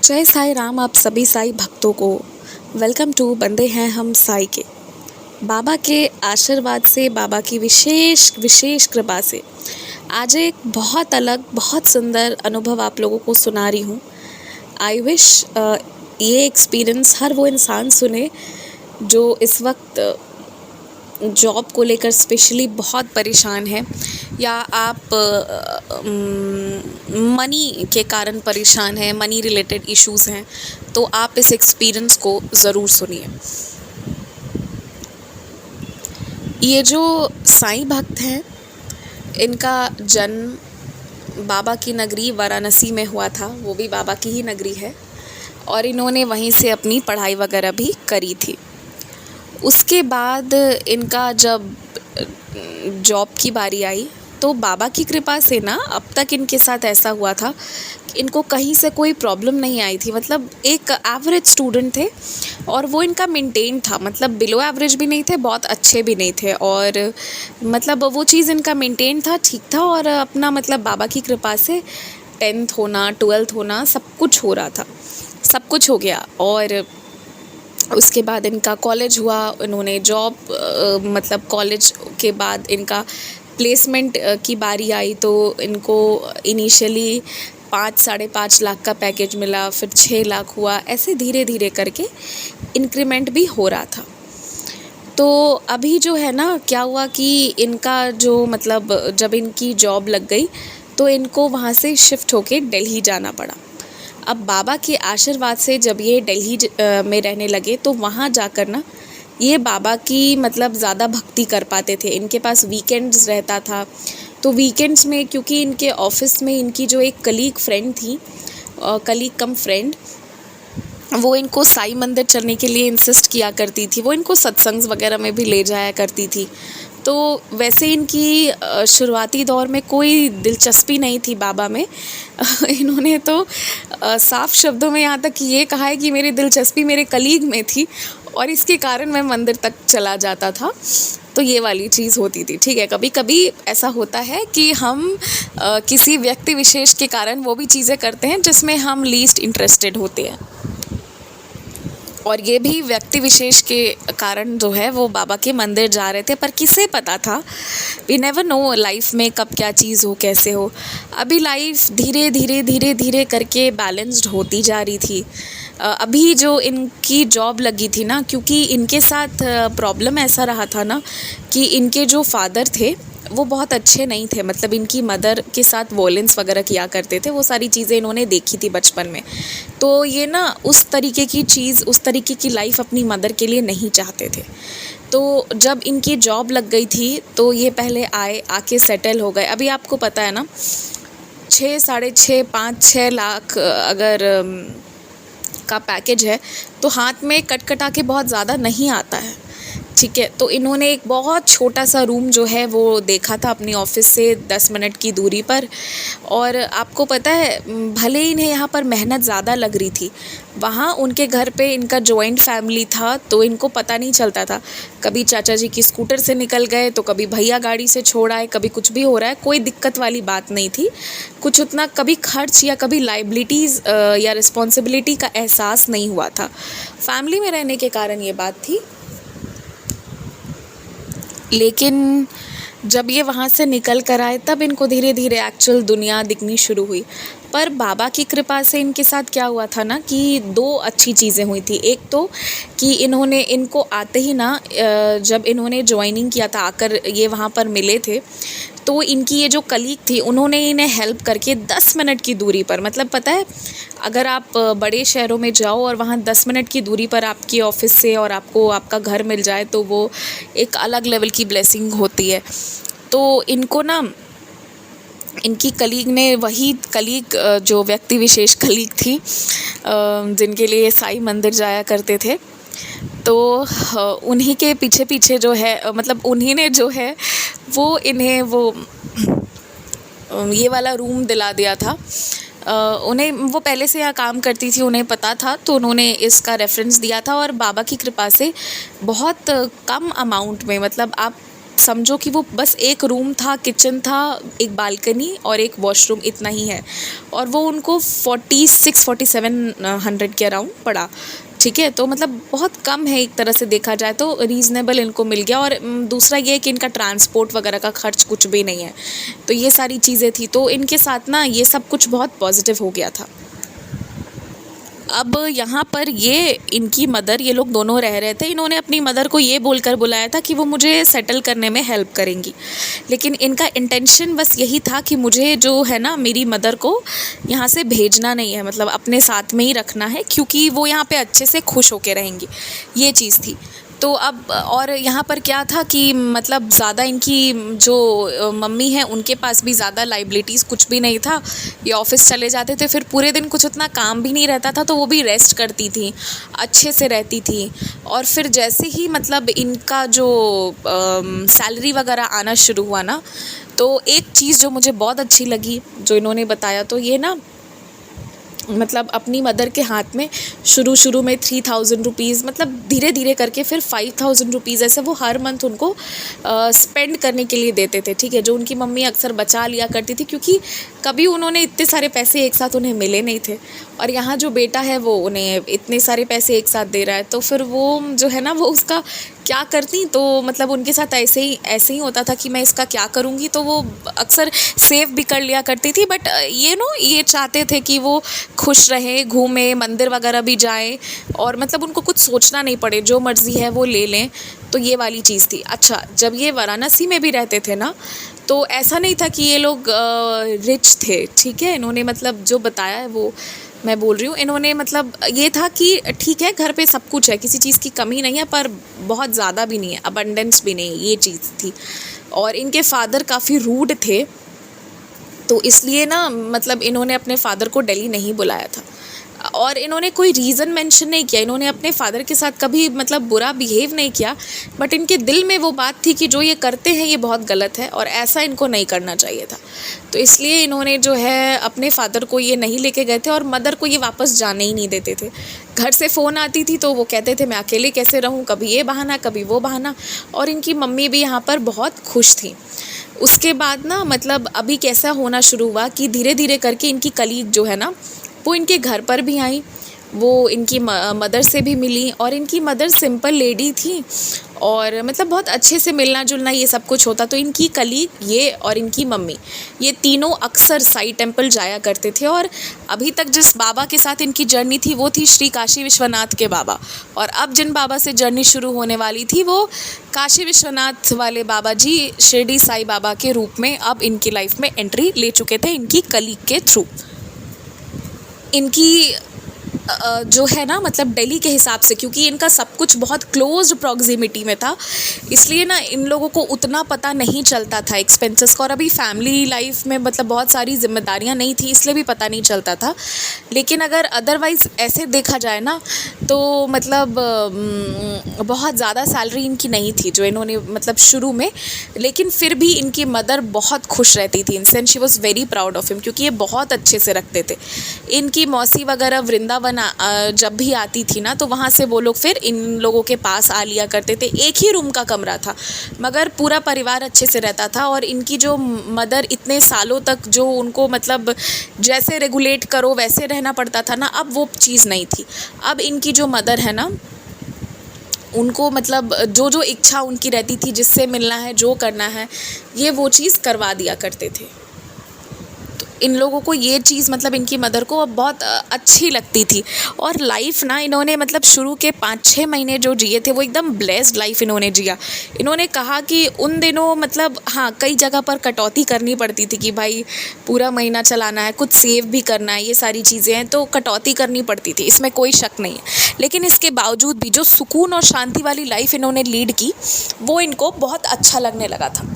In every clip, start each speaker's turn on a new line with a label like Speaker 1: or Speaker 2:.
Speaker 1: जय साईं राम आप सभी साईं भक्तों को। वेलकम टू बंदे हैं हम साईं के। बाबा के आशीर्वाद से, बाबा की विशेष विशेष कृपा से आज एक बहुत अलग, बहुत सुंदर अनुभव आप लोगों को सुना रही हूँ। आई विश ये एक्सपीरियंस हर वो इंसान सुने जो इस वक्त जॉब को लेकर स्पेशली बहुत परेशान है, या आप मनी के कारण परेशान हैं, मनी रिलेटेड इश्यूज़ हैं, तो आप इस एक्सपीरियंस को ज़रूर सुनिए। ये जो साईं भक्त हैं, इनका जन्म बाबा की नगरी वाराणसी में हुआ था। वो भी बाबा की ही नगरी है और इन्होंने वहीं से अपनी पढ़ाई वगैरह भी करी थी। उसके बाद इनका जब जॉब की बारी आई तो बाबा की कृपा से ना अब तक इनके साथ ऐसा हुआ था कि इनको कहीं से कोई प्रॉब्लम नहीं आई थी। मतलब एक एवरेज स्टूडेंट थे और वो इनका मेंटेन था, मतलब बिलो एवरेज भी नहीं थे, बहुत अच्छे भी नहीं थे, और मतलब वो चीज़ इनका मेंटेन था, ठीक था। और अपना मतलब बाबा की कृपा से 10th होना, 12th होना, सब कुछ हो रहा था, सब कुछ हो गया। और उसके बाद इनका कॉलेज हुआ, इन्होंने जॉब मतलब कॉलेज के बाद इनका प्लेसमेंट की बारी आई तो इनको इनिशियली 5-5.5 लाख का पैकेज मिला, फिर 6 लाख हुआ, ऐसे धीरे धीरे करके इंक्रीमेंट भी हो रहा था। तो अभी जो है ना, क्या हुआ कि इनका जो मतलब जब इनकी जॉब लग गई तो इनको वहाँ से शिफ्ट होके दिल्ली जाना पड़ा। अब बाबा के आशीर्वाद से जब ये दिल्ली में रहने लगे तो वहाँ जाकर ना ये बाबा की मतलब ज़्यादा भक्ति कर पाते थे। इनके पास वीकेंड्स रहता था, तो वीकेंड्स में क्योंकि इनके ऑफिस में इनकी जो एक कलीग फ्रेंड थी, कलीग कम फ्रेंड, वो इनको साईं मंदिर चलने के लिए इंसिस्ट किया करती थी। वो इनको सत्संग वगैरह में भी ले जाया करती थी। तो वैसे इनकी शुरुआती दौर में कोई दिलचस्पी नहीं थी बाबा में। इन्होंने तो साफ शब्दों में यहाँ तक ये कहा है कि मेरी दिलचस्पी मेरे कलीग में थी और इसके कारण मैं मंदिर तक चला जाता था। तो ये वाली चीज़ होती थी। ठीक है, कभी कभी ऐसा होता है कि हम किसी व्यक्ति विशेष के कारण वो भी चीज़ें करते हैं जिसमें हम लीस्ट इंटरेस्टेड होते हैं, और ये भी व्यक्ति विशेष के कारण जो है वो बाबा के मंदिर जा रहे थे। पर किसे पता था, वी नेवर नो लाइफ में कब क्या चीज़ हो, कैसे हो। अभी लाइफ धीरे धीरे धीरे धीरे करके बैलेंस्ड होती जा रही थी। अभी जो इनकी जॉब लगी थी ना, क्योंकि इनके साथ प्रॉब्लम ऐसा रहा था ना कि इनके जो फादर थे वो बहुत अच्छे नहीं थे। मतलब इनकी मदर के साथ वॉयलेंस वगैरह किया करते थे, वो सारी चीज़ें इन्होंने देखी थी बचपन में। तो ये ना उस तरीके की चीज़, उस तरीके की लाइफ अपनी मदर के लिए नहीं चाहते थे। तो जब इनकी जॉब लग गई थी तो ये पहले आके सेटल हो गए। अभी आपको पता है ना, 6, 6.5, 5-6 लाख अगर का पैकेज है तो हाथ में कटकटा के बहुत ज़्यादा नहीं आता है। ठीक है, तो इन्होंने एक बहुत छोटा सा रूम जो है वो देखा था अपनी ऑफिस से 10 मिनट की दूरी पर। और आपको पता है, भले ही इन्हें यहाँ पर मेहनत ज़्यादा लग रही थी, वहाँ उनके घर पे इनका जॉइंट फैमिली था तो इनको पता नहीं चलता था। कभी चाचा जी की स्कूटर से निकल गए तो कभी भैया गाड़ी से छोड़ आए, कभी कुछ भी हो रहा है, कोई दिक्कत वाली बात नहीं थी। कुछ उतना कभी खर्च या कभी लाइबिलिटीज़ या रिस्पॉन्सिबिलिटी का एहसास नहीं हुआ था। फैमिली में रहने के कारण ये बात थी। लेकिन जब ये वहाँ से निकल कर आए तब इनको धीरे धीरे एक्चुअल दुनिया दिखनी शुरू हुई। पर बाबा की कृपा से इनके साथ क्या हुआ था ना कि 2 अच्छी चीज़ें हुई थी। एक तो कि इनको आते ही ना, जब इन्होंने ज्वाइनिंग किया था, आकर ये वहाँ पर मिले थे, तो इनकी ये जो कलीग थी उन्होंने इन्हें हेल्प करके 10 मिनट की दूरी पर, मतलब पता है अगर आप बड़े शहरों में जाओ और वहाँ 10 मिनट की दूरी पर आपकी ऑफिस से और आपको आपका घर मिल जाए तो वो एक अलग लेवल की ब्लेसिंग होती है। तो इनको ना इनकी कलीग ने, वही कलीग जो व्यक्ति विशेष कलीग थी जिनके लिए साईं मंदिर जाया करते थे, तो उन्हीं के पीछे पीछे जो है, मतलब उन्हीं ने जो है वो इन्हें वो ये वाला रूम दिला दिया था। उन्हें, वो पहले से यहाँ काम करती थी, उन्हें पता था, तो उन्होंने इसका रेफरेंस दिया था। और बाबा की कृपा से बहुत कम अमाउंट में, मतलब आप समझो कि वो बस एक रूम था, किचन था, एक बालकनी और एक वॉशरूम, इतना ही है। और वो उनको 46-4700 के अराउंड पड़ा। ठीक है, तो मतलब बहुत कम है एक तरह से देखा जाए तो, रीज़नेबल इनको मिल गया। और दूसरा ये है कि इनका ट्रांसपोर्ट वगैरह का खर्च कुछ भी नहीं है। तो ये सारी चीज़ें थी, तो इनके साथ ना ये सब कुछ बहुत पॉजिटिव हो गया था। अब यहाँ पर ये इनकी मदर, ये लोग दोनों रह रहे थे। इन्होंने अपनी मदर को ये बोलकर बुलाया था कि वो मुझे सेटल करने में हेल्प करेंगी, लेकिन इनका इंटेंशन बस यही था कि मुझे जो है ना, मेरी मदर को यहाँ से भेजना नहीं है, मतलब अपने साथ में ही रखना है, क्योंकि वो यहाँ पे अच्छे से खुश होके रहेंगी, ये चीज़ थी। तो अब और यहाँ पर क्या था कि मतलब ज़्यादा इनकी जो मम्मी है उनके पास भी ज़्यादा लाइबिलिटीज़ कुछ भी नहीं था। ये ऑफिस चले जाते थे, फिर पूरे दिन कुछ उतना काम भी नहीं रहता था, तो वो भी रेस्ट करती थी, अच्छे से रहती थी। और फिर जैसे ही मतलब इनका जो सैलरी वगैरह आना शुरू हुआ ना, तो एक चीज़ जो मुझे बहुत अच्छी लगी जो इन्होंने बताया, तो ये ना मतलब अपनी मदर के हाथ में शुरू में 3000 रुपीज़, मतलब धीरे धीरे करके फिर 5000 रुपीज़, ऐसे वो हर मंथ उनको स्पेंड करने के लिए देते थे। ठीक है, जो उनकी मम्मी अक्सर बचा लिया करती थी, क्योंकि कभी उन्होंने इतने सारे पैसे एक साथ उन्हें मिले नहीं थे। और यहाँ जो बेटा है वो उन्हें इतने सारे पैसे एक साथ दे रहा है, तो फिर वो जो है ना, वो उसका क्या करती, तो मतलब उनके साथ ऐसे ही होता था कि मैं इसका क्या करूँगी, तो वो अक्सर सेव भी कर लिया करती थी। बट ये चाहते थे कि वो खुश रहें, घूमें, मंदिर वगैरह भी जाएं, और मतलब उनको कुछ सोचना नहीं पड़े, जो मर्ज़ी है वो ले लें। तो ये वाली चीज़ थी। अच्छा, जब ये वाराणसी में भी रहते थे ना, तो ऐसा नहीं था कि ये लोग रिच थे। ठीक है, इन्होंने मतलब जो बताया है वो मैं बोल रही हूँ। इन्होंने मतलब ये था कि ठीक है, घर पे सब कुछ है, किसी चीज़ की कमी नहीं है, पर बहुत ज़्यादा भी नहीं है, अबंडेंस भी नहीं है, ये चीज़ थी। और इनके फादर काफ़ी रूड थे, तो इसलिए ना मतलब इन्होंने अपने फ़ादर को दिल्ली नहीं बुलाया था। और इन्होंने कोई रीज़न मेंशन नहीं किया, इन्होंने अपने फ़ादर के साथ कभी मतलब बुरा बिहेव नहीं किया, बट इनके दिल में वो बात थी कि जो ये करते हैं ये बहुत गलत है और ऐसा इनको नहीं करना चाहिए था। तो इसलिए इन्होंने जो है अपने फ़ादर को ये नहीं लेके गए थे, और मदर को ये वापस जाने ही नहीं देते थे। घर से फ़ोन आती थी तो वो कहते थे मैं अकेले कैसे रहूँ, कभी ये बहाना कभी वो बहाना। और इनकी मम्मी भी यहाँ पर बहुत खुश थी। उसके बाद ना मतलब अभी कैसा होना शुरू हुआ कि धीरे धीरे करके इनकी कलीग जो है ना, वो इनके घर पर भी आई, वो इनकी मदर से भी मिली। और इनकी मदर सिंपल लेडी थी, और मतलब बहुत अच्छे से मिलना जुलना ये सब कुछ होता। तो इनकी कलीग, ये और इनकी मम्मी, ये तीनों अक्सर साई टेम्पल जाया करते थे। और अभी तक जिस बाबा के साथ इनकी जर्नी थी वो थी श्री काशी विश्वनाथ के बाबा, और अब जिन बाबा से जर्नी शुरू होने वाली थी वो काशी विश्वनाथ वाले बाबा जी शिरडी साई बाबा के रूप में अब इनकी लाइफ में एंट्री ले चुके थे, इनकी कलीग के थ्रू। इनकी जो है ना मतलब दिल्ली के हिसाब से, क्योंकि इनका सब कुछ बहुत क्लोज प्रॉक्सिमिटी में था, इसलिए ना इन लोगों को उतना पता नहीं चलता था एक्सपेंसेस का। और अभी फैमिली लाइफ में मतलब बहुत सारी जिम्मेदारियां नहीं थी, इसलिए भी पता नहीं चलता था। लेकिन अगर अदरवाइज़ ऐसे देखा जाए ना, तो मतलब बहुत ज़्यादा सैलरी इनकी नहीं थी जो इन्होंने मतलब शुरू में, लेकिन फिर भी इनकी मदर बहुत खुश रहती थी इनसे, and she was very proud of him, क्योंकि ये बहुत अच्छे से रखते थे। इनकी मौसी वगैरह वृंदावन जब भी आती थी ना, तो वहाँ से वो लोग फिर इन लोगों के पास आ लिया करते थे। एक ही रूम का कमरा था, मगर पूरा परिवार अच्छे से रहता था। और इनकी जो मदर इतने सालों तक जो उनको मतलब जैसे रेगुलेट करो वैसे रहना पड़ता था ना, अब वो चीज़ नहीं थी। अब इनकी जो मदर है ना, उनको मतलब जो इच्छा उनकी रहती थी, जिससे मिलना है, जो करना है, ये वो चीज़ करवा दिया करते थे। इन लोगों को ये चीज़ मतलब इनकी मदर को अब बहुत अच्छी लगती थी। और लाइफ ना इन्होंने मतलब शुरू के 5-6 महीने जो जिए थे वो एकदम ब्लेस्ड लाइफ इन्होंने जिया। इन्होंने कहा कि उन दिनों मतलब हाँ, कई जगह पर कटौती करनी पड़ती थी कि भाई पूरा महीना चलाना है, कुछ सेव भी करना है, ये सारी चीज़ें हैं, तो कटौती करनी पड़ती थी, इसमें कोई शक नहीं है। लेकिन इसके बावजूद भी जो सुकून और शांति वाली लाइफ इन्होंने लीड की, वो इनको बहुत अच्छा लगने लगा था।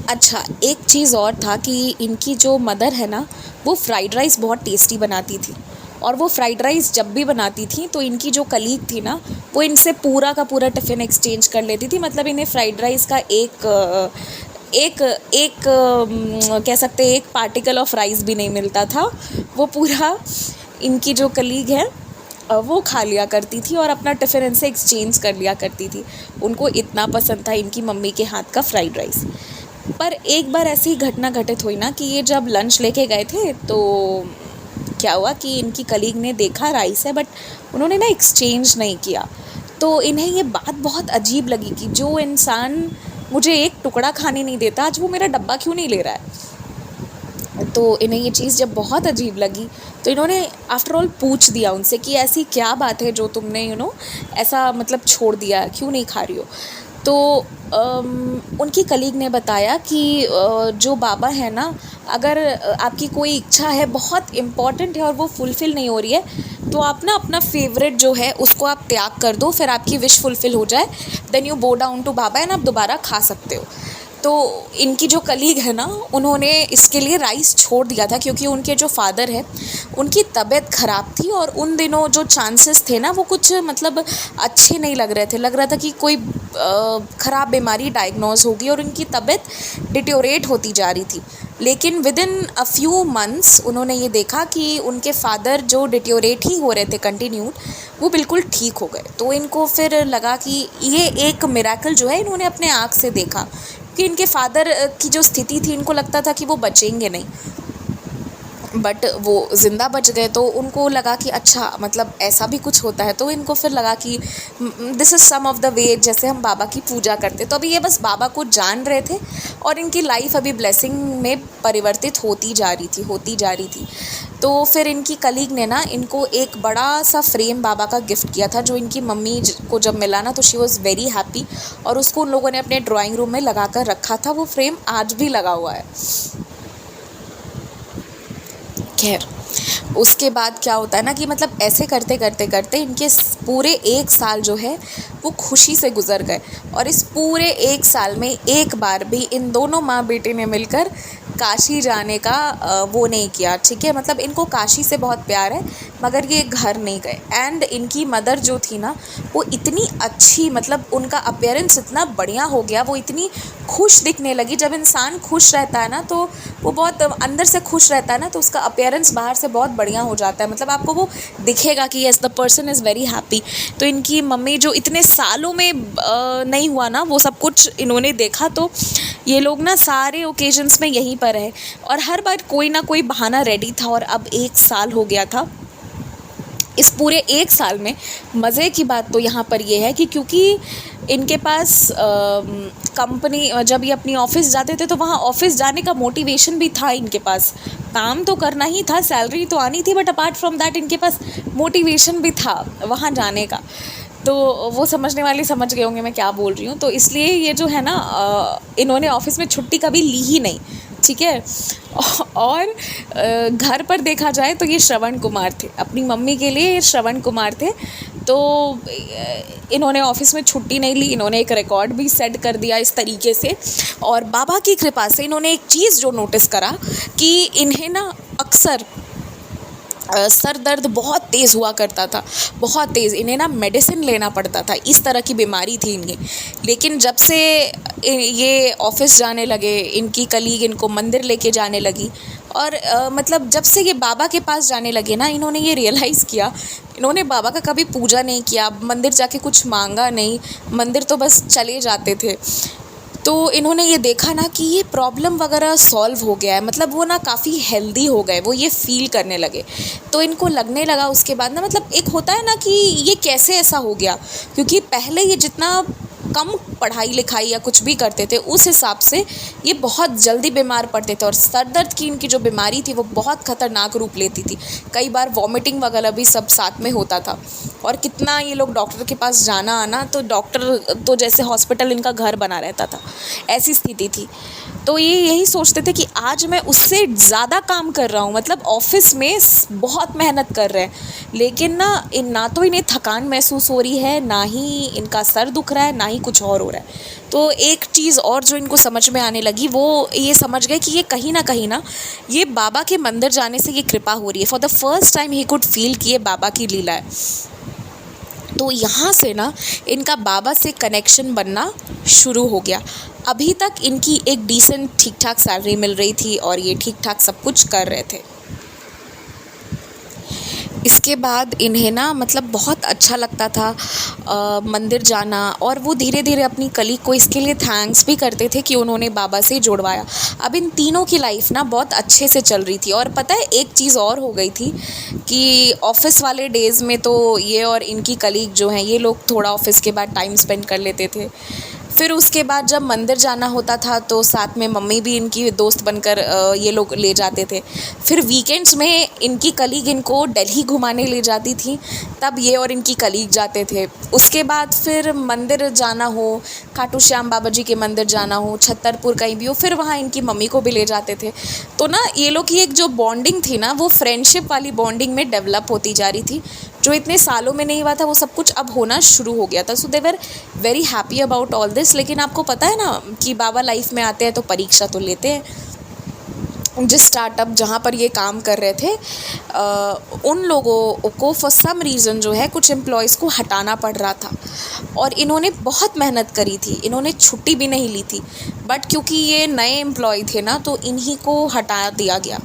Speaker 1: अच्छा, एक चीज़ और था कि इनकी जो मदर है ना, वो फ्राइड राइस बहुत टेस्टी बनाती थी। और वो फ्राइड राइस जब भी बनाती थी तो इनकी जो कलीग थी ना, वो इनसे पूरा का पूरा टिफ़िन एक्सचेंज कर लेती थी। मतलब इन्हें फ्राइड राइस का एक कह सकते हैं एक पार्टिकल ऑफ राइस भी नहीं मिलता था। वो पूरा इनकी जो कलीग है वो खा लिया करती थी और अपना टिफ़िन इनसे एक्सचेंज कर लिया करती थी। उनको इतना पसंद था इनकी मम्मी के हाथ का फ्राइड राइस। पर एक बार ऐसी घटना घटित हुई ना कि ये जब लंच लेके गए थे तो क्या हुआ कि इनकी कलीग ने देखा राइस है बट उन्होंने ना एक्सचेंज नहीं किया। तो इन्हें ये बात बहुत अजीब लगी कि जो इंसान मुझे एक टुकड़ा खाने नहीं देता आज वो मेरा डब्बा क्यों नहीं ले रहा है। तो इन्हें ये चीज़ जब बहुत अजीब लगी तो इन्होंने आफ्टर ऑल पूछ दिया उनसे कि ऐसी क्या बात है जो तुमने ऐसा मतलब छोड़ दिया, क्यों नहीं खा रही हो। तो उनकी कलीग ने बताया कि जो बाबा है ना, अगर आपकी कोई इच्छा है बहुत इम्पॉर्टेंट है और वो फुलफ़िल नहीं हो रही है तो आप ना अपना फेवरेट जो है उसको आप त्याग कर दो, फिर आपकी विश फुलफ़िल हो जाए, then you bow down to बाबा एंड आप दोबारा खा सकते हो। तो इनकी जो कलीग है ना उन्होंने इसके लिए राइस छोड़ दिया था क्योंकि उनके जो फादर है उनकी तबीयत ख़राब थी और उन दिनों जो चांसेस थे ना वो कुछ मतलब अच्छे नहीं लग रहे थे। लग रहा था कि कोई ख़राब बीमारी डायग्नोज होगी और उनकी तबीयत डिटेरियोरेट होती जा रही थी। लेकिन with in a few months उन्होंने ये देखा कि उनके फादर जो डिटेरियोरेट ही हो रहे थे कंटिन्यूड, वो बिल्कुल ठीक हो गए। तो इनको फिर लगा कि ये एक मिरेकल जो है इन्होंने अपने आँख से देखा कि इनके फादर की जो स्थिति थी इनको लगता था कि वो बचेंगे नहीं, बट वो ज़िंदा बच गए। तो उनको लगा कि अच्छा मतलब ऐसा भी कुछ होता है। तो इनको फिर लगा कि this is some of the way जैसे हम बाबा की पूजा करते। तो अभी ये बस बाबा को जान रहे थे और इनकी लाइफ अभी ब्लेसिंग में परिवर्तित होती जा रही थी। तो फिर इनकी कलीग ने ना इनको एक बड़ा सा फ्रेम बाबा का गिफ्ट किया था जो इनकी मम्मी को जब मिला ना तो शी वॉज़ वेरी हैप्पी और उसको उन लोगों ने अपने ड्राइंग रूम में लगा कर रखा था। वो फ्रेम आज भी लगा हुआ है। खैर उसके बाद क्या होता है ना कि मतलब ऐसे करते करते करते इनके पूरे 1 साल जो है वो खुशी से गुजर गए और इस पूरे 1 साल में एक बार भी इन दोनों माँ बेटे ने मिलकर काशी जाने का वो नहीं किया। ठीक है, मतलब इनको काशी से बहुत प्यार है मगर ये घर नहीं गए। एंड इनकी मदर जो थी ना वो इतनी अच्छी, मतलब उनका अपीयरेंस इतना बढ़िया हो गया, वो इतनी खुश दिखने लगी। जब इंसान खुश रहता है ना तो वो बहुत अंदर से खुश रहता है ना तो उसका अपीयरेंस बाहर से बहुत बढ़िया हो जाता है। मतलब आपको वो दिखेगा कि yes the person is very happy. तो इनकी मम्मी जो इतने सालों में नहीं हुआ ना वो सब कुछ इन्होंने देखा। तो ये लोग ना सारे ओकेजन्स में यहीं पर है और हर बार कोई ना कोई बहाना रेडी था। और अब 1 साल हो गया था। इस पूरे 1 साल में मज़े की बात तो यहाँ पर ये है कि क्योंकि इनके पास कंपनी, जब ये अपनी ऑफ़िस जाते थे तो वहाँ ऑफ़िस जाने का मोटिवेशन भी था इनके पास। काम तो करना ही था, सैलरी तो आनी थी, बट अपार्ट फ्रॉम दैट इनके पास मोटिवेशन भी था वहाँ जाने का। तो वो समझने वाले समझ गए होंगे मैं क्या बोल रही हूँ। तो इसलिए ये जो है ना इन्होंने ऑफ़िस में छुट्टी कभी ली ही नहीं। ठीक है। और घर पर देखा जाए तो ये श्रवण कुमार थे, अपनी मम्मी के लिए ये श्रवण कुमार थे। तो इन्होंने ऑफ़िस में छुट्टी नहीं ली, इन्होंने एक रिकॉर्ड भी सेट कर दिया इस तरीके से। और बाबा की कृपा से इन्होंने एक चीज़ जो नोटिस करा कि इन्हें ना अक्सर सर दर्द बहुत तेज़ हुआ करता था, बहुत तेज़। इन्हें ना मेडिसिन लेना पड़ता था, इस तरह की बीमारी थी इन्हें। लेकिन जब से ये ऑफ़िस जाने लगे, इनकी कलीग इनको मंदिर लेके जाने लगी और मतलब जब से ये बाबा के पास जाने लगे ना, इन्होंने ये रियलाइज़ किया, इन्होंने बाबा का कभी पूजा नहीं किया, मंदिर जाके कुछ मांगा नहीं, मंदिर तो बस चले जाते थे। तो इन्होंने ये देखा ना कि ये प्रॉब्लम वगैरह सॉल्व हो गया है, मतलब वो ना काफ़ी हेल्दी हो गए, वो ये फ़ील करने लगे। तो इनको लगने लगा उसके बाद ना, मतलब एक होता है ना कि ये कैसे ऐसा हो गया, क्योंकि पहले ये जितना कम पढ़ाई लिखाई या कुछ भी करते थे उस हिसाब से ये बहुत जल्दी बीमार पड़ते थे। और सर दर्द की इनकी जो बीमारी थी वो बहुत ख़तरनाक रूप लेती थी, कई बार वॉमिटिंग वगैरह भी सब साथ में होता था। और कितना ये लोग डॉक्टर के पास जाना आना, तो डॉक्टर तो जैसे हॉस्पिटल इनका घर बना रहता था, ऐसी स्थिति थी। तो ये यही सोचते थे कि आज मैं उससे ज़्यादा काम कर रहा हूँ, मतलब ऑफ़िस में बहुत मेहनत कर रहे हैं, लेकिन ना तो इन्हें थकान महसूस हो रही है, ना ही इनका सर दुख रहा है, ना ही कुछ और हो रहा है। तो एक चीज़ और जो इनको समझ में आने लगी, वो ये समझ गए कि ये कहीं ना ये बाबा के मंदिर जाने से ये कृपा हो रही है। For the first time he could feel कि ये बाबा की लीला है। तो यहाँ से ना इनका बाबा से कनेक्शन बनना शुरू हो गया। अभी तक इनकी एक डिसेंट ठीक ठाक सैलरी मिल रही थी और ये ठीक ठाक सब कुछ कर रहे थे। इसके बाद इन्हें ना मतलब बहुत अच्छा लगता था मंदिर जाना, और वो धीरे धीरे अपनी कलीग को इसके लिए थैंक्स भी करते थे कि उन्होंने बाबा से जुड़वाया। अब इन तीनों की लाइफ ना बहुत अच्छे से चल रही थी। और पता है एक चीज़ और हो गई थी कि ऑफ़िस वाले डेज़ में तो ये और इनकी कलीग जो हैं ये लोग थोड़ा ऑफ़िस के बाद टाइम स्पेंड कर लेते थे। फिर उसके बाद जब मंदिर जाना होता था तो साथ में मम्मी भी इनकी दोस्त बनकर ये लोग ले जाते थे। फिर वीकेंड्स में इनकी कलीग इनको दिल्ली घुमाने ले जाती थी, तब ये और इनकी कलीग जाते थे। उसके बाद फिर मंदिर जाना हो, खाटू श्याम बाबा जी के मंदिर जाना हो, छतरपुर कहीं भी हो, फिर वहाँ इनकी मम्मी को भी ले जाते थे। तो ना ये लोग की एक जो बॉन्डिंग थी ना, वो फ्रेंडशिप वाली बॉन्डिंग में डेवलप होती जा रही थी। जो इतने सालों में नहीं हुआ था वो सब कुछ अब होना शुरू हो गया था। So they were very happy about all this. लेकिन आपको पता है ना कि बाबा लाइफ में आते हैं तो परीक्षा तो लेते हैं। जिस स्टार्टअप जहाँ पर ये काम कर रहे थे उन लोगों को फॉर सम रीज़न जो है कुछ एम्प्लॉयज़ को हटाना पड़ रहा था, और इन्होंने बहुत मेहनत करी थी, इन्होंने छुट्टी भी नहीं ली थी। बट क्योंकि ये नए एम्प्लॉय थे ना तो इन्हीं को हटा दिया गया,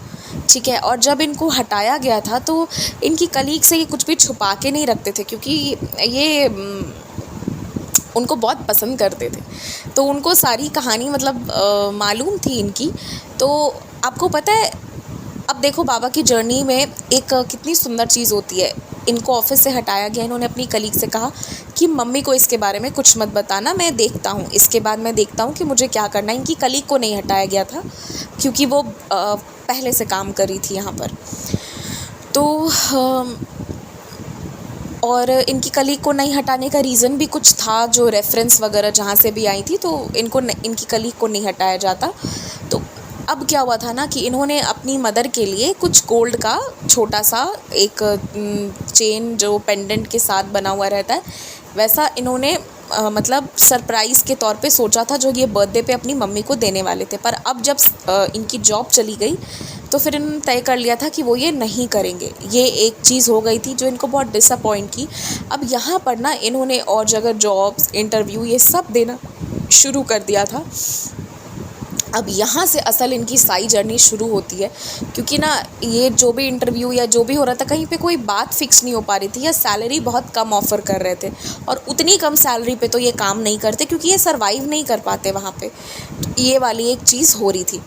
Speaker 1: ठीक है। और जब इनको हटाया गया था तो इनकी कलीग से ये कुछ भी छुपा के नहीं रखते थे, क्योंकि ये उनको बहुत पसंद करते थे, तो उनको सारी कहानी मतलब मालूम थी इनकी। तो आपको पता है अब देखो बाबा की जर्नी में एक कितनी सुंदर चीज़ होती है। इनको ऑफिस से हटाया गया, इन्होंने अपनी कलीग से कहा कि मम्मी को इसके बारे में कुछ मत बताना, मैं देखता हूँ, इसके बाद मैं देखता हूँ कि मुझे क्या करना है। इनकी कलीग को नहीं हटाया गया था क्योंकि वो पहले से काम कर रही थी यहाँ पर। तो और इनकी कलीग को नहीं हटाने का रीज़न भी कुछ था, जो रेफरेंस वगैरह जहाँ से भी आई थी, तो इनकी कलीग को नहीं हटाया जाता। तो अब क्या हुआ था ना कि इन्होंने अपनी मदर के लिए कुछ गोल्ड का छोटा सा एक चेन जो पेंडेंट के साथ बना हुआ रहता है, वैसा इन्होंने मतलब सरप्राइज़ के तौर पे सोचा था, जो ये बर्थडे पे अपनी मम्मी को देने वाले थे। पर अब जब इनकी जॉब चली गई तो फिर इन्होंने तय कर लिया था कि वो ये नहीं करेंगे। ये एक चीज़ हो गई थी जो इनको बहुत डिसअपॉइंट की। अब यहाँ पर ना इन्होंने और जगह जॉब्स, इंटरव्यू ये सब देना शुरू कर दिया था। अब यहाँ से असल इनकी साई जर्नी शुरू होती है, क्योंकि ना ये जो भी इंटरव्यू या जो भी हो रहा था, कहीं पे कोई बात फिक्स नहीं हो पा रही थी, या सैलरी बहुत कम ऑफ़र कर रहे थे, और उतनी कम सैलरी पे तो ये काम नहीं करते क्योंकि ये सर्वाइव नहीं कर पाते वहाँ पे। तो ये वाली एक चीज़ हो रही थी।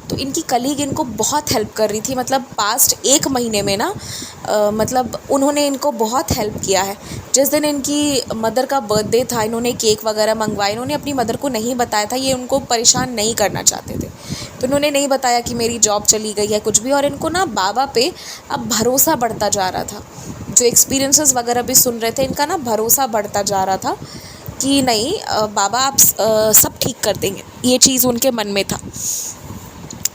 Speaker 1: तो इनकी कलीग इनको बहुत हेल्प कर रही थी, मतलब पास्ट 1 महीने में ना मतलब उन्होंने इनको बहुत हेल्प किया है। जिस दिन इनकी मदर का बर्थडे था, इन्होंने केक वगैरह मंगवाए, इन्होंने अपनी मदर को नहीं बताया था, ये उनको परेशान नहीं करना चाहते थे, तो इन्होंने नहीं बताया कि मेरी जॉब चली गई है कुछ भी। और इनको ना बाबा पे अब भरोसा बढ़ता जा रहा था, जो एक्सपीरियंसेस वगैरह भी सुन रहे थे, इनका ना भरोसा बढ़ता जा रहा था कि नहीं बाबा आप सब ठीक कर देंगे, ये चीज़ उनके मन में था।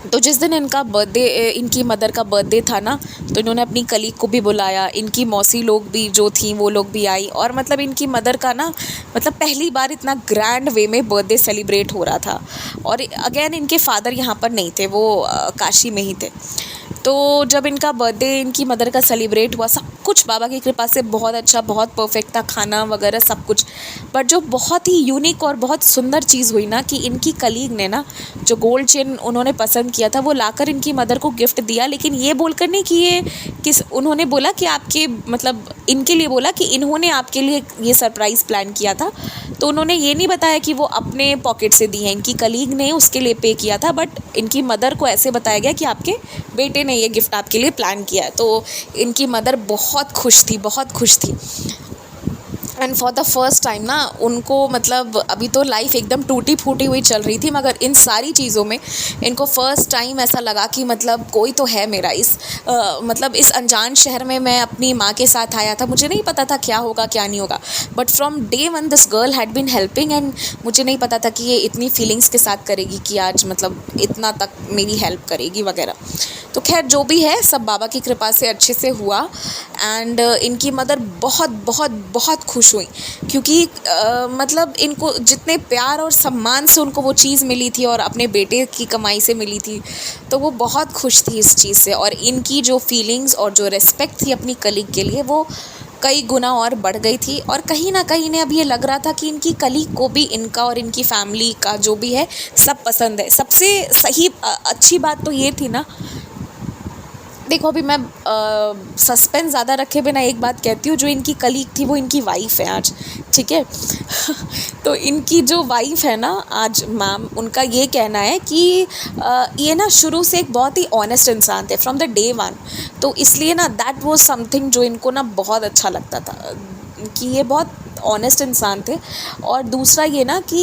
Speaker 1: तो जिस दिन इनका बर्थडे, इनकी मदर का बर्थडे था ना, तो इन्होंने अपनी कलीग को भी बुलाया, इनकी मौसी लोग भी जो थी वो लोग भी आई, और मतलब इनकी मदर का ना मतलब पहली बार इतना ग्रैंड वे में बर्थडे सेलिब्रेट हो रहा था। और अगेन इनके फादर यहाँ पर नहीं थे, वो काशी में ही थे। तो जब इनका बर्थडे इनकी मदर का सेलिब्रेट हुआ, सब कुछ बाबा की कृपा से बहुत अच्छा, बहुत परफेक्ट था, खाना वगैरह सब कुछ। बट जो बहुत ही यूनिक और बहुत सुंदर चीज़ हुई ना कि इनकी कलीग ने ना जो गोल्ड चेन उन्होंने पसंद किया था वो लाकर इनकी मदर को गिफ्ट दिया, लेकिन ये बोलकर नहीं कि ये उन्होंने बोला कि आपके मतलब इनके लिए बोला कि इन्होंने आपके लिए ये सरप्राइज़ प्लान किया था। तो उन्होंने ये नहीं बताया कि वो अपने पॉकेट से दी हैं, इनकी कलीग ने उसके लिए पे किया था। बट इनकी मदर को ऐसे बताया गया कि आपके बेटे ने ये गिफ्ट आपके लिए प्लान किया है। तो इनकी मदर बहुत खुश थी, बहुत खुश थी। And for the first time ना उनको मतलब अभी तो लाइफ एकदम टूटी फूटी हुई चल रही थी, मगर इन सारी चीज़ों में इनको फर्स्ट टाइम ऐसा लगा कि मतलब कोई तो है मेरा इस मतलब इस अनजान शहर में। मैं अपनी माँ के साथ आया था, मुझे नहीं पता था क्या होगा क्या नहीं होगा, but from day one this girl had been helping, and मुझे नहीं पता था कि ये इतनी फीलिंग्स के साथ करेगी कि आज मतलब इतना तक मेरी हेल्प करेगी वगैरह। तो खैर जो भी है सब बाबा की कृपा से अच्छे से हुआ। एंड इनकी मदर बहुत बहुत बहुत खुश हुई, क्योंकि मतलब इनको जितने प्यार और सम्मान से उनको वो चीज़ मिली थी और अपने बेटे की कमाई से मिली थी, तो वो बहुत खुश थी इस चीज़ से। और इनकी जो फीलिंग्स और जो रिस्पेक्ट थी अपनी कलीग के लिए वो कई गुना और बढ़ गई थी। और कहीं ना कहीं ने अब ये लग रहा था कि इनकी कलीग को भी इनका और इनकी फैमिली का जो भी है सब पसंद है। सबसे सही अच्छी बात तो ये थी ना देखो अभी मैं सस्पेंस ज़्यादा रखे बिना एक बात कहती हूँ, जो इनकी कलीग थी वो इनकी वाइफ़ है आज, ठीक है। तो इनकी जो वाइफ़ है ना आज मैम, उनका ये कहना है कि ये ना शुरू से एक बहुत ही ऑनेस्ट इंसान थे फ्रॉम द डे वन। तो इसलिए ना दैट वाज समथिंग जो इनको ना बहुत अच्छा लगता था कि ये बहुत ऑनेस्ट इंसान थे। और दूसरा ये ना कि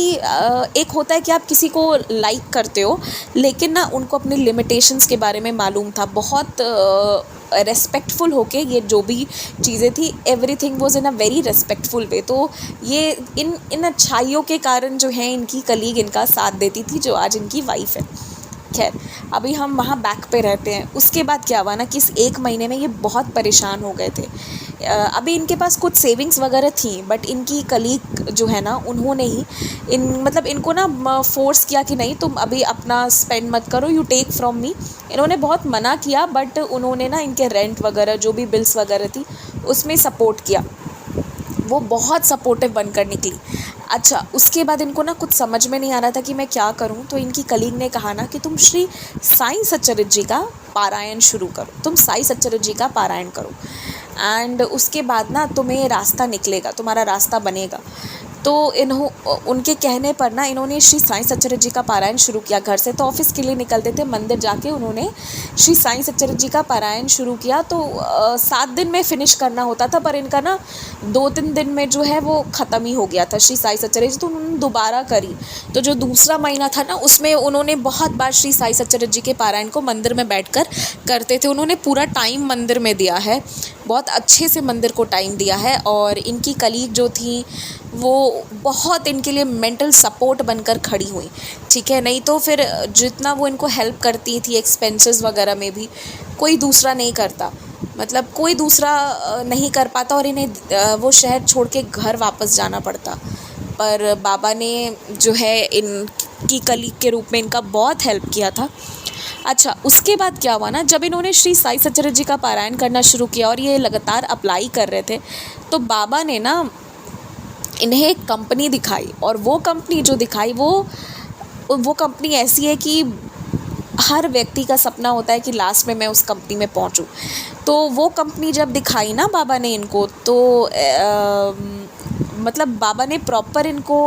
Speaker 1: एक होता है कि आप किसी को लाइक करते हो, लेकिन ना उनको अपनी लिमिटेशंस के बारे में मालूम था। बहुत रेस्पेक्टफुल होके ये जो भी चीज़ें थी, everything was in a very respectful way. तो ये इन अच्छाइयों के कारण जो है इनकी कलीग इनका साथ देती थी, जो आज इनकी वाइफ है। खैर, अभी हम वहाँ बैक पे रहते हैं। उसके बाद क्या हुआ ना कि इस 1 महीने में ये बहुत परेशान हो गए थे। अभी इनके पास कुछ सेविंग्स वगैरह थी, बट इनकी कलीग जो है ना उन्होंने ही मतलब इनको ना फ़ोर्स किया कि नहीं तुम अभी अपना स्पेंड मत करो, यू टेक फ्रॉम मी। इन्होंने बहुत मना किया, बट उन्होंने ना इनके रेंट वगैरह जो भी बिल्स वगैरह थी उसमें सपोर्ट किया। वो बहुत सपोर्टिव बनकर निकली। अच्छा, उसके बाद इनको ना कुछ समझ में नहीं आ रहा था कि मैं क्या करूं। तो इनकी कलीग ने कहा ना कि तुम श्री साईं सच्चरित्र जी का पारायण शुरू करो, तुम साईं सच्चरित्र जी का पारायण करो, एंड उसके बाद ना तुम्हें रास्ता निकलेगा, तुम्हारा रास्ता बनेगा। तो उनके कहने पर ना इन्होंने श्री साईं सच्चरित्र जी का पारायण शुरू किया। घर से तो ऑफिस के लिए निकलते थे, मंदिर जाके उन्होंने श्री साईं सच्चरित्र जी का पारायण शुरू किया। तो 7 दिन में फिनिश करना होता था, पर इनका ना 2-3 दिन में जो है वो ख़त्म ही हो गया था श्री साईं सच्चरित्र जी। तो उन्होंने दोबारा करी। तो जो दूसरा महीना था ना उसमें उन्होंने बहुत बार श्री साईं सच्चरित्र जी के पारायण को मंदिर में बैठकर करते थे। उन्होंने पूरा टाइम मंदिर में दिया है, बहुत अच्छे से मंदिर को टाइम दिया है। और इनकी कलीग जो थी वो बहुत इनके लिए मेंटल सपोर्ट बनकर खड़ी हुई, ठीक है। नहीं तो फिर जितना वो इनको हेल्प करती थी एक्सपेंसेस वगैरह में भी, कोई दूसरा नहीं करता। मतलब कोई दूसरा नहीं कर पाता, और इन्हें वो शहर छोड़ के घर वापस जाना पड़ता। पर बाबा ने जो है इनकी कलीग के रूप में इनका बहुत हेल्प किया था। अच्छा, उसके बाद क्या हुआ ना, जब इन्होंने श्री साईं सच्चरित्र जी का पारायण करना शुरू किया और ये लगातार अप्लाई कर रहे थे, तो बाबा ने ना इन्हें एक कंपनी दिखाई। और वो कंपनी जो दिखाई वो कंपनी ऐसी है कि हर व्यक्ति का सपना होता है कि लास्ट में मैं उस कंपनी में पहुंचूं। तो वो कंपनी जब दिखाई ना बाबा ने इनको, तो मतलब बाबा ने प्रॉपर इनको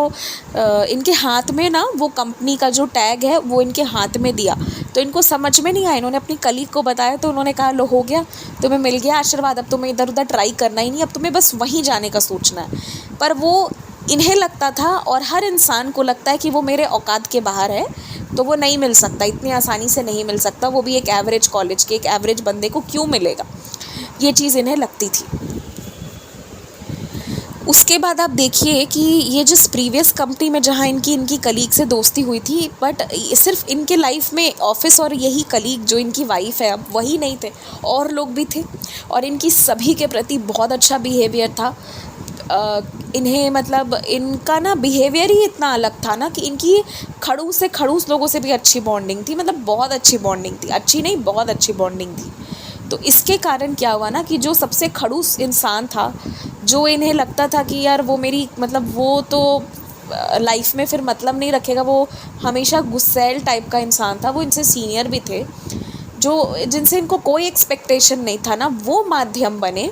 Speaker 1: इनके हाथ में ना वो कंपनी का जो टैग है वो इनके हाथ में दिया। तो इनको समझ में नहीं आया, इन्होंने अपनी कलीग को बताया, तो उन्होंने कहा लो हो गया, तुम्हें मिल गया आशीर्वाद, अब तुम्हें इधर उधर ट्राई करना ही नहीं, अब तुम्हें बस वहीं जाने का सोचना है। पर वो इन्हें लगता था, और हर इंसान को लगता है कि वो मेरे औकात के बाहर है, तो वो नहीं मिल सकता, इतनी आसानी से नहीं मिल सकता, वो भी एक एवरेज कॉलेज के एक एवरेज बंदे को क्यों मिलेगा, ये चीज़ इन्हें लगती थी। उसके बाद आप देखिए कि ये जिस प्रीवियस कंपनी में जहाँ इनकी कलीग से दोस्ती हुई थी, बट सिर्फ इनके लाइफ में ऑफिस और यही कलीग जो इनकी वाइफ है अब वही नहीं थे, और लोग भी थे, और इनकी सभी के प्रति बहुत अच्छा बिहेवियर था। इन्हें मतलब इनका ना बिहेवियर ही इतना अलग था ना कि इनकी खड़ूस से खड़ूस लोगों से भी अच्छी बॉन्डिंग थी, मतलब बहुत अच्छी बॉन्डिंग थी, अच्छी नहीं बहुत अच्छी बॉन्डिंग थी। तो इसके कारण क्या हुआ ना कि जो सबसे खड़ूस इंसान था, जो इन्हें लगता था कि यार वो मेरी मतलब वो तो लाइफ में फिर मतलब नहीं रखेगा, वो हमेशा गुस्सैल टाइप का इंसान था, वो इनसे सीनियर भी थे, जो जिनसे इनको कोई एक्सपेक्टेशन नहीं था ना, वो माध्यम बने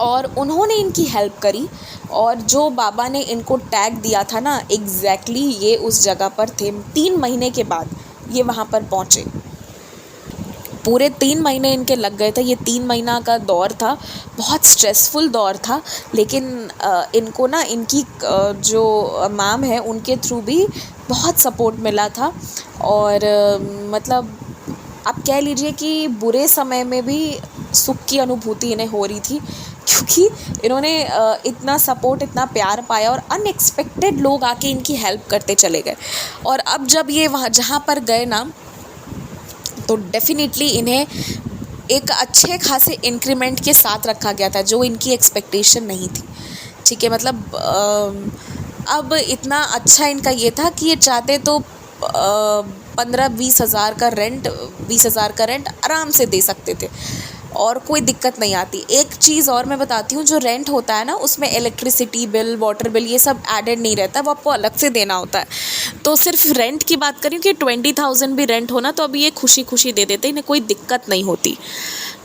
Speaker 1: और उन्होंने इनकी हेल्प करी। और जो बाबा ने इनको टैग दिया था ना, एग्जैक्टली ये उस जगह पर थे। 3 महीने के बाद ये वहाँ पर पहुँचे। पूरे 3 महीने इनके लग गए थे। ये 3 महीना का दौर था, बहुत स्ट्रेसफुल दौर था, लेकिन इनको ना इनकी जो मैम है उनके थ्रू भी बहुत सपोर्ट मिला था। और मतलब आप कह लीजिए कि बुरे समय में भी सुख की अनुभूति इन्हें हो रही थी, क्योंकि इन्होंने इतना सपोर्ट, इतना प्यार पाया, और अनएक्सपेक्टेड लोग आके इनकी हेल्प करते चले गए। और अब जब ये वहाँ जहाँ पर गए ना, तो डेफिनेटली इन्हें एक अच्छे खासे इंक्रीमेंट के साथ रखा गया था, जो इनकी एक्सपेक्टेशन नहीं थी, ठीक है। मतलब अब इतना अच्छा इनका ये था कि ये चाहते तो 15-20 हज़ार का रेंट 20 हज़ार का रेंट आराम से दे सकते थे। और कोई दिक्कत नहीं आती। एक चीज़ और मैं बताती हूँ, जो रेंट होता है ना उसमें इलेक्ट्रिसिटी बिल, वाटर बिल ये सब एडेड नहीं रहता, वो आपको अलग से देना होता है। तो सिर्फ रेंट की बात करें कि 20,000 भी रेंट होना तो अभी ये खुशी खुशी दे देते, इन्हें कोई दिक्कत नहीं होती।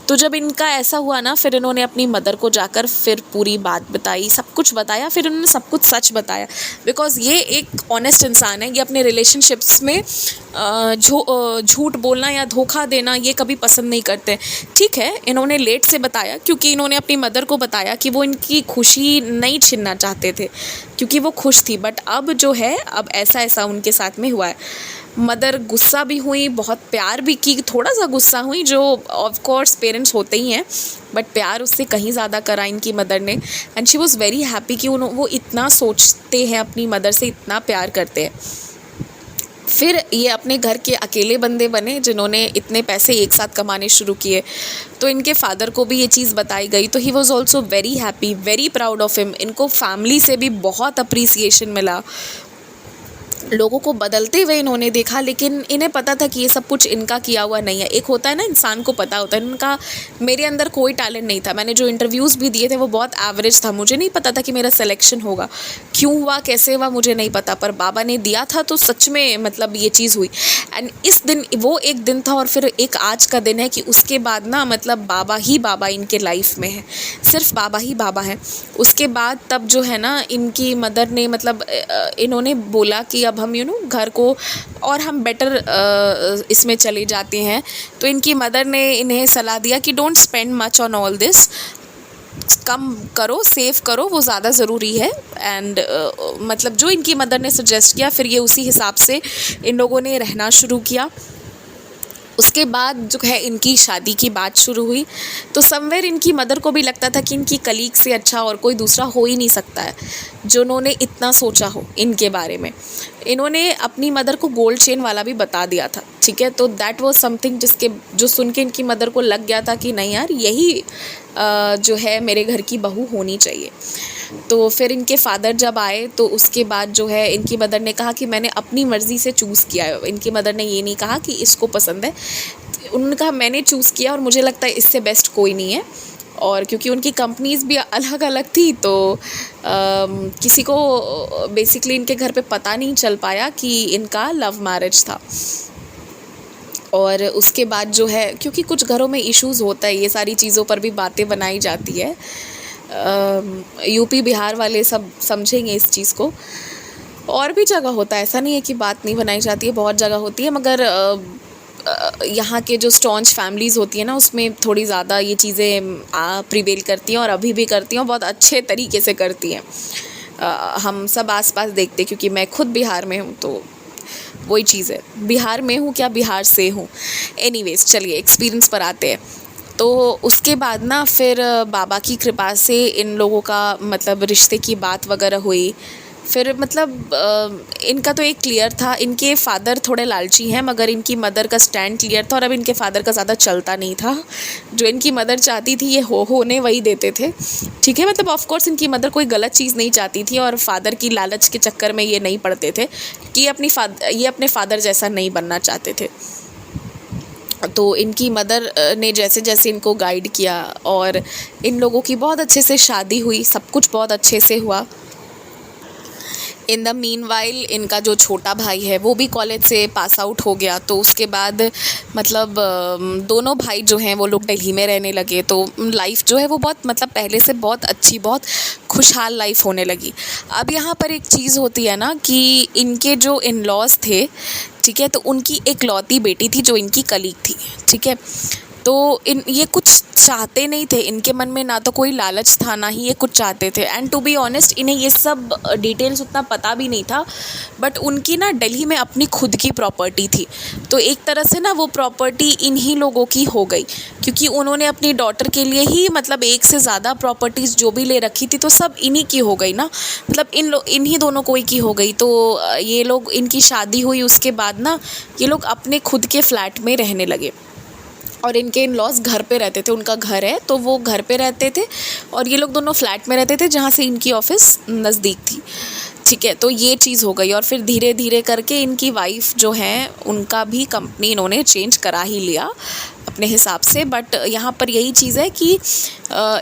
Speaker 1: तो जब इनका ऐसा हुआ ना, फिर इन्होंने अपनी मदर को जाकर फिर पूरी बात बताई, सब कुछ बताया, फिर इन्होंने सब कुछ सच बताया। बिकॉज़ ये एक ऑनेस्ट इंसान है, ये अपने रिलेशनशिप्स में झूठ बोलना या धोखा देना ये कभी पसंद नहीं करते। ठीक है, इन्होंने लेट से बताया क्योंकि इन्होंने अपनी मदर को बताया कि वो इनकी खुशी नहीं छीनना चाहते थे, क्योंकि वो खुश थी। बट अब जो है, अब ऐसा ऐसा उनके साथ में हुआ है। मदर गुस्सा भी हुई, बहुत प्यार भी की, थोड़ा सा गुस्सा हुई, जो ऑफ कोर्स पेरेंट्स होते ही हैं, बट प्यार उससे कहीं ज़्यादा करा इनकी मदर ने। And she was very happy कि वो इतना सोचते हैं, अपनी मदर से इतना प्यार करते हैं। फिर ये अपने घर के अकेले बंदे बने जिन्होंने इतने पैसे एक साथ कमाने शुरू किए। तो इनके फादर को भी ये चीज़ बताई गई, तो he was also very happy, very proud of him. इनको फैमिली से भी बहुत अप्रिसिएशन मिला, लोगों को बदलते हुए इन्होंने देखा, लेकिन इन्हें पता था कि ये सब कुछ इनका किया हुआ नहीं है। एक होता है ना, इंसान को पता होता है। इनका, मेरे अंदर कोई टैलेंट नहीं था, मैंने जो इंटरव्यूज़ भी दिए थे वो बहुत एवरेज था, मुझे नहीं पता था कि मेरा सिलेक्शन होगा। क्यों हुआ, कैसे हुआ, मुझे नहीं पता, पर बाबा ने दिया था तो सच में मतलब ये चीज़ हुई। एंड इस दिन, वो एक दिन था और फिर एक आज का दिन है कि उसके बाद ना मतलब बाबा ही बाबा इनके लाइफ में है, सिर्फ बाबा ही बाबा हैं। उसके बाद तब जो है ना, इनकी मदर ने मतलब इन्होंने बोला कि अब हम घर को और हम बेटर इसमें चले जाते हैं। तो इनकी मदर ने इन्हें सलाह दिया कि don't spend much on all this, कम करो, सेव करो, वो ज़्यादा ज़रूरी है। एंड मतलब जो इनकी मदर ने सजेस्ट किया, फिर ये उसी हिसाब से इन लोगों ने रहना शुरू किया। उसके बाद जो है इनकी शादी की बात शुरू हुई। तो समवेयर इनकी मदर को भी लगता था कि इनकी कलीग से अच्छा और कोई दूसरा हो ही नहीं सकता है जो उन्होंने इतना सोचा हो इनके बारे में। इन्होंने अपनी मदर को गोल्ड चेन वाला भी बता दिया था, ठीक है। तो दैट वाज समथिंग जो सुन के इनकी मदर को लग गया था कि नहीं यार, यही जो है मेरे घर की बहू होनी चाहिए। तो फिर इनके फादर जब आए तो उसके बाद जो है इनकी मदर ने कहा कि मैंने अपनी मर्ज़ी से चूज़ किया है। इनकी मदर ने ये नहीं कहा कि इसको पसंद है, उन्होंने कहा मैंने चूज़ किया और मुझे लगता है इससे बेस्ट कोई नहीं है। और क्योंकि उनकी कंपनीज़ भी अलग अलग थी तो किसी को बेसिकली इनके घर पे पता नहीं चल पाया कि इनका लव मैरिज था। और उसके बाद जो है, क्योंकि कुछ घरों में इश्यूज़ होता है, ये सारी चीज़ों पर भी बातें बनाई जाती है। यूपी बिहार वाले सब समझेंगे इस चीज़ को। और भी जगह होता है, ऐसा नहीं है कि बात नहीं बनाई जाती है, बहुत जगह होती है, मगर यहाँ के जो स्टॉन्च फैमिलीज़ होती है ना, उसमें थोड़ी ज़्यादा ये चीज़ें प्रिवेल करती हैं और अभी भी करती हैं और बहुत अच्छे तरीके से करती हैं। हम सब आसपास देखते, क्योंकि मैं खुद बिहार में हूँ, तो वही चीज़ है। बिहार में हूँ क्या, बिहार से हूँ। एनीवेज, चलिए एक्सपीरियंस पर आते हैं। तो उसके बाद ना फिर बाबा की कृपा से इन लोगों का मतलब रिश्ते की बात वगैरह हुई। फिर मतलब इनका तो एक क्लियर था, इनके फादर थोड़े लालची हैं, मगर इनकी मदर का स्टैंड क्लियर था और अब इनके फादर का ज़्यादा चलता नहीं था। जो इनकी मदर चाहती थी ये होने वही देते थे, ठीक है। मतलब ऑफ कोर्स इनकी मदर कोई गलत चीज़ नहीं चाहती थी और फादर की लालच के चक्कर में ये नहीं पड़ते थे कि ये अपने फादर जैसा नहीं बनना चाहते थे। तो इनकी मदर ने जैसे जैसे इनको गाइड किया और इन लोगों की बहुत अच्छे से शादी हुई, सब कुछ बहुत अच्छे से हुआ। इन द मीनवाइल इनका जो छोटा भाई है वो भी कॉलेज से पास आउट हो गया। तो उसके बाद मतलब दोनों भाई जो हैं वो लोग दिल्ली में रहने लगे। तो लाइफ जो है वो बहुत मतलब पहले से बहुत अच्छी, बहुत खुशहाल लाइफ होने लगी। अब यहाँ पर एक चीज़ होती है ना कि इनके जो इन लॉज थे, ठीक है, तो उनकी एक लौती बेटी थी जो इनकी कलीग थी, ठीक है। तो ये कुछ चाहते नहीं थे, इनके मन में ना तो कोई लालच था, ना ही ये कुछ चाहते थे। एंड टू बी ऑनेस्ट, इन्हें ये सब डिटेल्स उतना पता भी नहीं था। बट उनकी ना दिल्ली में अपनी खुद की प्रॉपर्टी थी, तो एक तरह से ना वो प्रॉपर्टी इन्हीं लोगों की हो गई, क्योंकि उन्होंने अपनी डॉटर के लिए ही मतलब एक से ज़्यादा प्रॉपर्टीज़ जो भी ले रखी थी, तो सब इन्हीं की हो गई ना, मतलब इन्हीं दोनों कोई की हो गई। तो ये लोग, इनकी शादी हुई उसके बाद ना ये लोग अपने खुद के फ्लैट में रहने लगे और इनके इन लॉज घर पे रहते थे। उनका घर है तो वो घर पे रहते थे और ये लोग दोनों फ्लैट में रहते थे, जहाँ से इनकी ऑफिस नज़दीक थी, ठीक है, तो ये चीज़ हो गई और फिर धीरे धीरे करके इनकी वाइफ जो है उनका भी कंपनी इन्होंने चेंज करा ही लिया अपने हिसाब से। बट यहाँ पर यही चीज़ है कि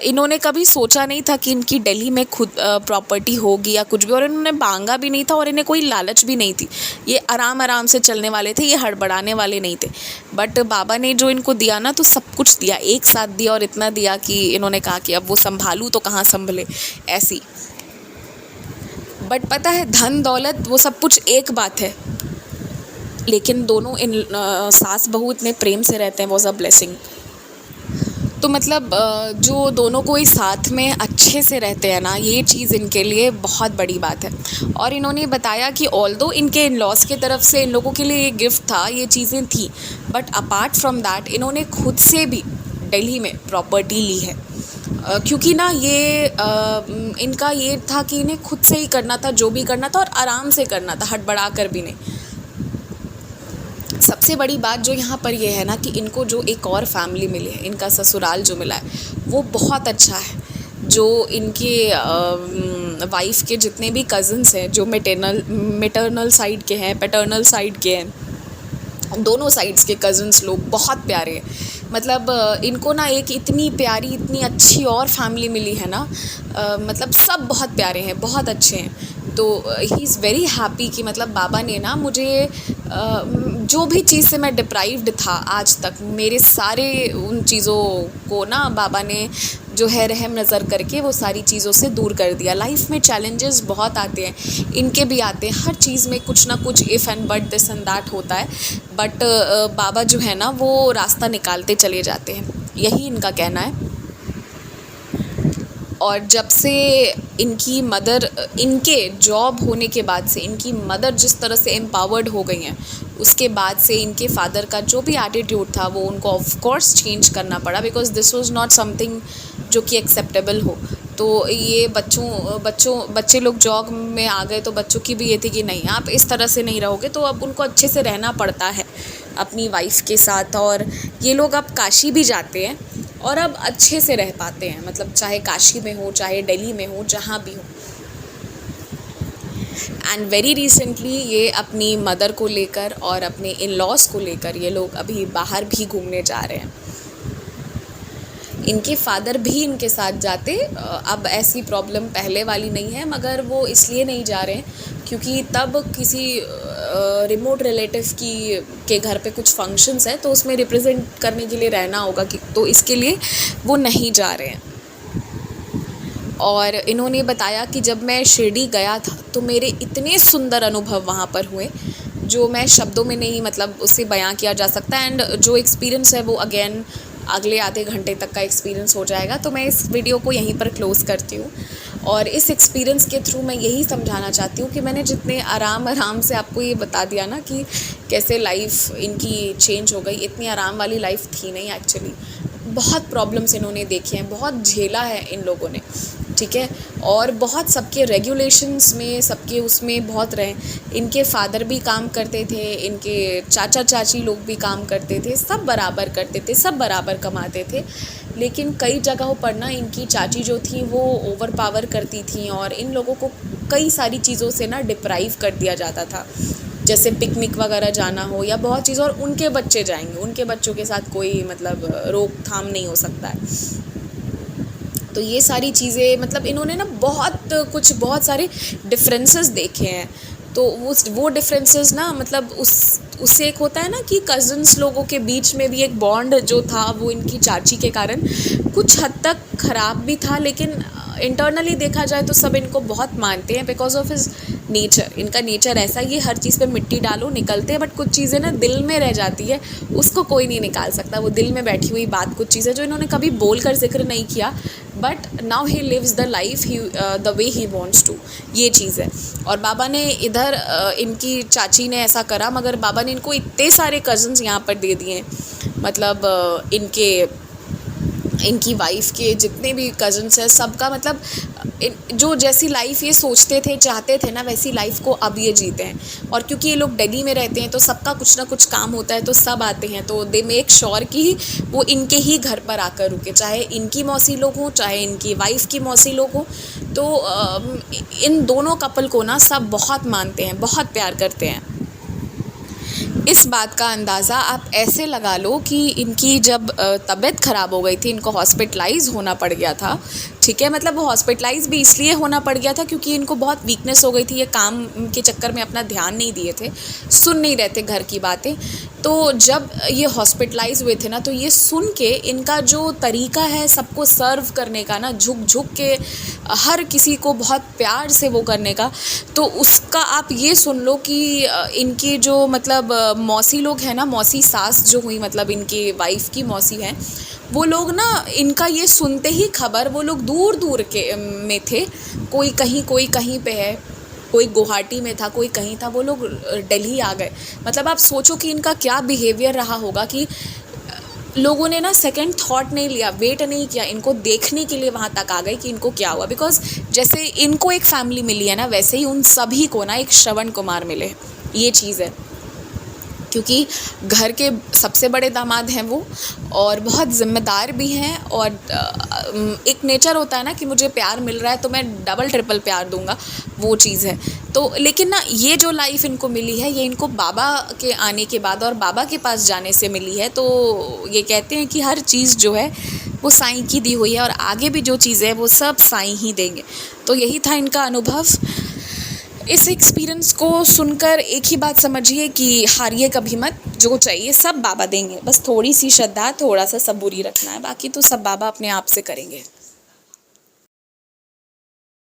Speaker 1: इन्होंने कभी सोचा नहीं था कि इनकी दिल्ली में खुद प्रॉपर्टी होगी या कुछ भी, और इन्होंने मांगा भी नहीं था और इन्हें कोई लालच भी नहीं थी। ये आराम आराम से चलने वाले थे, ये हड़बड़ाने वाले नहीं थे। बट बाबा ने जो इनको दिया ना, तो सब कुछ दिया, एक साथ दिया, और इतना दिया कि इन्होंने कहा कि अब वो संभालूँ तो कहाँ संभले, ऐसी। बट पता है, धन दौलत वो सब कुछ एक बात है, लेकिन दोनों इन सास बहू इतने प्रेम से रहते हैं, वॉज अ ब्लेसिंग। तो मतलब जो दोनों कोई साथ में अच्छे से रहते हैं ना, ये चीज़ इनके लिए बहुत बड़ी बात है। और इन्होंने बताया कि ऑल्दो इनके इन लॉज की तरफ से इन लोगों के लिए ये गिफ्ट था, ये चीज़ें थी, बट अपार्ट फ्रॉम दैट इन्होंने खुद से भी दिल्ली में प्रॉपर्टी ली है। क्योंकि ना ये इनका ये था कि इन्हें खुद से ही करना था, जो भी करना था, और आराम से करना था, हड़बड़ा कर भी नहीं। सबसे बड़ी बात जो यहाँ पर ये है ना कि इनको जो एक और फैमिली मिली है, इनका ससुराल जो मिला है वो बहुत अच्छा है। जो इनके वाइफ के जितने भी कज़न्स हैं, जो मेटर्नल साइड के हैं, पैटर्नल साइड के हैं, दोनों साइड्स के कज़न्स लोग बहुत प्यारे हैं। मतलब इनको ना एक इतनी प्यारी, इतनी अच्छी और फैमिली मिली है ना, मतलब सब बहुत प्यारे हैं, बहुत अच्छे हैं। तो ही इज़ वेरी हैप्पी कि मतलब बाबा ने ना मुझे जो भी चीज़ से मैं डिप्राइव्ड था आज तक, मेरे सारे उन चीज़ों को ना बाबा ने जो है रहम नज़र करके वो सारी चीज़ों से दूर कर दिया। लाइफ में चैलेंजेस बहुत आते हैं, इनके भी आते हैं, हर चीज़ में कुछ ना कुछ if and but, this and that होता है। बट बाबा जो है ना वो रास्ता निकालते चले जाते हैं, यही इनका कहना है। और जब से इनकी मदर, इनके जॉब होने के बाद से इनकी मदर जिस तरह से एम्पावर्ड हो गई हैं, उसके बाद से इनके फादर का जो भी एटीट्यूड था वो उनको ऑफ कोर्स चेंज करना पड़ा, because this was not something जो कि एक्सेप्टेबल हो। तो ये बच्चे लोग जॉब में आ गए, तो बच्चों की भी ये थी कि नहीं, आप इस तरह से नहीं रहोगे। तो अब उनको अच्छे से रहना पड़ता है अपनी वाइफ के साथ, और ये लोग अब काशी भी जाते हैं और अब अच्छे से रह पाते हैं, मतलब चाहे काशी में हो, चाहे दिल्ली में हो, जहाँ भी हो। एंड वेरी रिसेंटली ये अपनी मदर को लेकर और अपने इन लॉज को लेकर ये लोग अभी बाहर भी घूमने जा रहे हैं। इनके फादर भी इनके साथ जाते, अब ऐसी प्रॉब्लम पहले वाली नहीं है, मगर वो इसलिए नहीं जा रहे हैं क्योंकि तब किसी रिमोट रिलेटिव के घर पे कुछ फंक्शंस है, तो उसमें रिप्रेजेंट करने के लिए रहना होगा कि, तो इसके लिए वो नहीं जा रहे हैं। और इन्होंने बताया कि जब मैं शिरडी गया था तो मेरे इतने सुंदर अनुभव वहाँ पर हुए जो मैं शब्दों में नहीं, मतलब उससे बयां किया जा सकता। एंड जो एक्सपीरियंस है वो अगेन अगले आधे घंटे तक का एक्सपीरियंस हो जाएगा, तो मैं इस वीडियो को यहीं पर क्लोज़ करती हूँ। और इस एक्सपीरियंस के थ्रू मैं यही समझाना चाहती हूँ कि मैंने जितने आराम से आपको ये बता दिया ना कि कैसे लाइफ इनकी चेंज हो गई, इतनी आराम वाली लाइफ थी नहीं एक्चुअली। बहुत प्रॉब्लम्स इन्होंने देखे हैं, बहुत झेला है इन लोगों ने, ठीक है। और बहुत सबके रेगुलेशंस में, सबके उसमें बहुत रहे। इनके फादर भी काम करते थे, इनके चाचा चाची लोग भी काम करते थे, सब बराबर करते थे, सब बराबर कमाते थे। लेकिन कई जगहों पर ना इनकी चाची जो थी वो ओवर पावर करती थी और इन लोगों को कई सारी चीज़ों से ना डिप्राइव कर दिया जाता था, जैसे पिकनिक वगैरह जाना हो या बहुत चीज़। और उनके बच्चे जाएंगे, उनके बच्चों के साथ कोई मतलब रोकथाम नहीं हो सकता है। तो ये सारी चीज़ें, मतलब इन्होंने ना बहुत सारे डिफरेंसेस देखे हैं। तो वो डिफरेंसेस ना, मतलब उससे एक होता है ना कि कज़न्स लोगों के बीच में भी एक बॉन्ड जो था वो इनकी चाची के कारण कुछ हद तक ख़राब भी था, लेकिन इंटरनली देखा जाए तो सब इनको बहुत मानते हैं बिकॉज ऑफ हिज नेचर। इनका नेचर ऐसा, ये हर चीज़ पे मिट्टी डालो निकलते हैं, बट कुछ चीज़ें ना दिल में रह जाती है, उसको कोई नहीं निकाल सकता। वो दिल में बैठी हुई बात, कुछ चीज़ें जो इन्होंने कभी बोल कर जिक्र नहीं किया, but now he lives the life the way he wants to, ये चीज़ है। और बाबा ने इधर इनकी चाची ने ऐसा करा, मगर बाबा ने इनको इतने सारे कज़न्स यहाँ पर दे दिए, मतलब इनके इनकी वाइफ के जितने भी कज़न्स हैं सबका मतलब जो जैसी लाइफ ये सोचते थे चाहते थे ना वैसी लाइफ को अब ये जीते हैं। और क्योंकि ये लोग दिल्ली में रहते हैं तो सबका कुछ ना कुछ काम होता है तो सब आते हैं, तो दे मेक श्योर कि वो इनके ही घर पर आकर रुके, चाहे इनकी मौसी लोग हों चाहे इनकी वाइफ की मौसी लोग हों। तो इन दोनों कपल को ना सब बहुत मानते हैं, बहुत प्यार करते हैं। इस बात का अंदाज़ा आप ऐसे लगा लो कि इनकी जब तबीयत ख़राब हो गई थी, इनको हॉस्पिटलाइज़ होना पड़ गया था, ठीक है। मतलब वो हॉस्पिटलाइज़ भी इसलिए होना पड़ गया था क्योंकि इनको बहुत वीकनेस हो गई थी, ये काम के चक्कर में अपना ध्यान नहीं दिए थे, सुन नहीं रहे थे घर की बातें। तो जब ये हॉस्पिटलाइज़ हुए थे ना तो ये सुन के इनका जो तरीका है सबको सर्व करने का ना, झुक झुक के हर किसी को बहुत प्यार से वो करने का, तो उसका आप ये सुन लो कि इनकी जो मतलब मौसी लोग हैं ना, मौसी सास जो हुई मतलब इनकी वाइफ की मौसी हैं, वो लोग ना इनका ये सुनते ही खबर, वो लोग दूर दूर के में थे, कोई कहीं पे है, कोई गुवाहाटी में था, कोई कहीं था, वो लोग दिल्ली आ गए। मतलब आप सोचो कि इनका क्या बिहेवियर रहा होगा कि लोगों ने ना सेकंड थॉट नहीं लिया, वेट नहीं किया, इनको देखने के लिए वहाँ तक आ गए कि इनको क्या हुआ। बिकॉज जैसे इनको एक फैमिली मिली है ना, वैसे ही उन सभी को ना एक श्रवण कुमार मिले, ये चीज़ है। क्योंकि घर के सबसे बड़े दामाद हैं वो, और बहुत ज़िम्मेदार भी हैं, और एक नेचर होता है ना कि मुझे प्यार मिल रहा है तो मैं डबल ट्रिपल प्यार दूंगा, वो चीज़ है। तो लेकिन ना ये जो लाइफ इनको मिली है ये इनको बाबा के आने के बाद और बाबा के पास जाने से मिली है। तो ये कहते हैं कि हर चीज़ जो है वो साईं की दी हुई है और आगे भी जो चीज़ें हैं वो सब साईं ही देंगे। तो यही था इनका अनुभव। इस एक्सपीरियंस को सुनकर एक ही बात समझिए कि हारिए कभी मत, जो चाहिए सब बाबा देंगे, बस थोड़ी सी श्रद्धा, थोड़ा सा सबूरी रखना है, बाकी तो सब बाबा अपने आप से करेंगे।